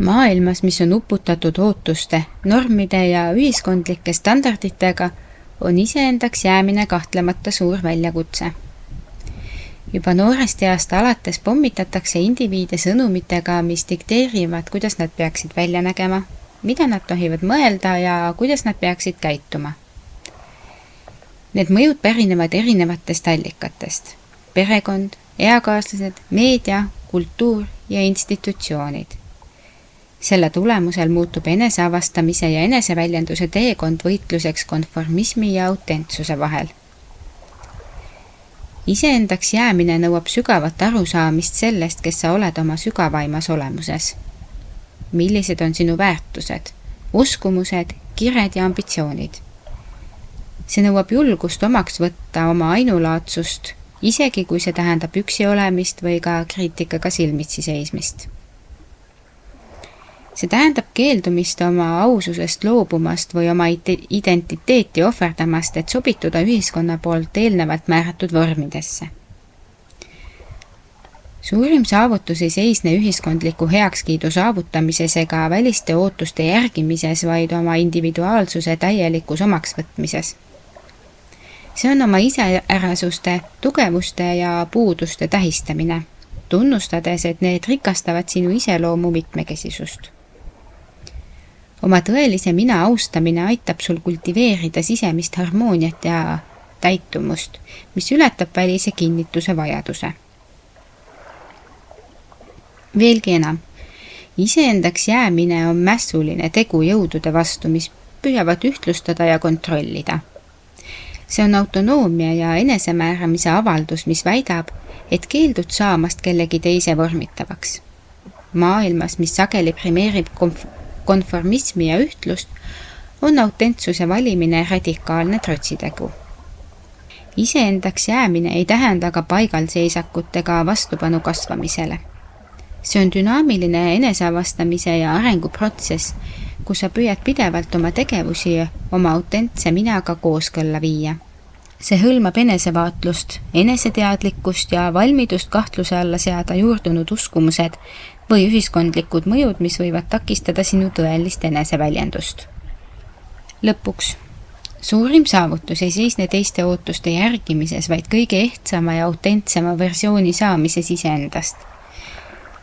Maailmas, mis on uputatud ootuste, normide ja ühiskondlike standarditega, on iseendaks jäämine kahtlemata suur väljakutse. Juba noorest east alates pommitatakse indiviide sõnumitega, mis dikteerivad, kuidas nad peaksid välja nägema, mida nad tohivad mõelda ja kuidas nad peaksid käituma. Need mõjud pärinevad erinevatest allikatest: perekond, eakaaslased, meedia, kultuur ja institutsioonid. Selle tulemusel muutub eneseavastamise ja eneseväljenduse teekond võitluseks konformismi ja autentsuse vahel. Iseendaks jäämine nõuab sügavat arusaamist sellest, kes sa oled oma sügavaimas olemuses. Millised on sinu väärtused, uskumused, kired ja ambitsioonid? See nõuab julgust omaks võtta oma ainulaadsust, isegi kui see tähendab üksi olemist või ka kriitikaga silmitsi seismist. See tähendab keeldumist oma aususest loobumast või oma identiteeti ohverdamast, et sobituda ühiskonna poolt eelnevalt määratud vormidesse. Suurim saavutus ei seisne ühiskondliku heakskiidu saavutamises ega väliste ootuste järgimises, vaid oma individuaalsuse täielikus omaksvõtmises. See on oma iseärasuste, tugevuste ja puuduste tähistamine, tunnustades, et need rikastavad sinu iseloomu mitmekesisust. Oma tõelise mina austamine aitab sul kultiveerida sisemist harmooniat ja täitumust, mis ületab välise kinnituse vajaduse. Veelgi enam, iseendaks jäämine on mässuline tegu jõudude vastu, mis püüavad ühtlustada ja kontrollida. See on autonoomia ja enesemääramise avaldus, mis väidab, et keeldud saamast kellegi teise vormitavaks. Maailmas, mis sageli primeerib konformismi ja ühtlust, on autentsuse valimine radikaalne trotsitegu. Iseendaks jäämine ei tähenda ka paigalseisakut ega vastupanu kasvamisele. See on dünaamiline eneseavastamise ja arenguprotsess, kus sa püüad pidevalt oma tegevusi oma autentse minaga kooskõlla viia. See hõlmab enesevaatlust, eneseteadlikkust ja valmidust kahtluse alla seada juurdunud uskumused või ühiskondlikud mõjud, mis võivad takistada sinu tõelist eneseväljendust. Lõpuks, suurim saavutus ei seisne teiste ootuste järgimises, vaid kõige ehtsama ja autentsema versiooni saamises iseendast.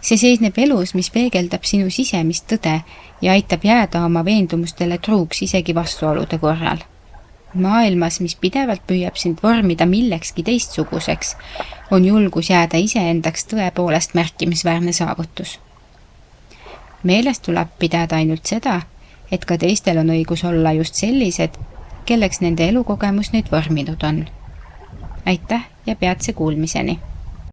See seisneb elus, mis peegeldab sinu sisemist tõde ja aitab jääda oma veendumustele truuks isegi vastuolude korral. Maailmas, mis pidevalt püüab sind vormida millekski teistsuguseks, on julgus jääda iseendaks tõepoolest märkimisväärne saavutus. Meeles tuleb pidada ainult seda, et ka teistel on õigus olla just sellised, kelleks nende elukogemus neid vorminud on. Aitäh ja peatse kuulmiseni!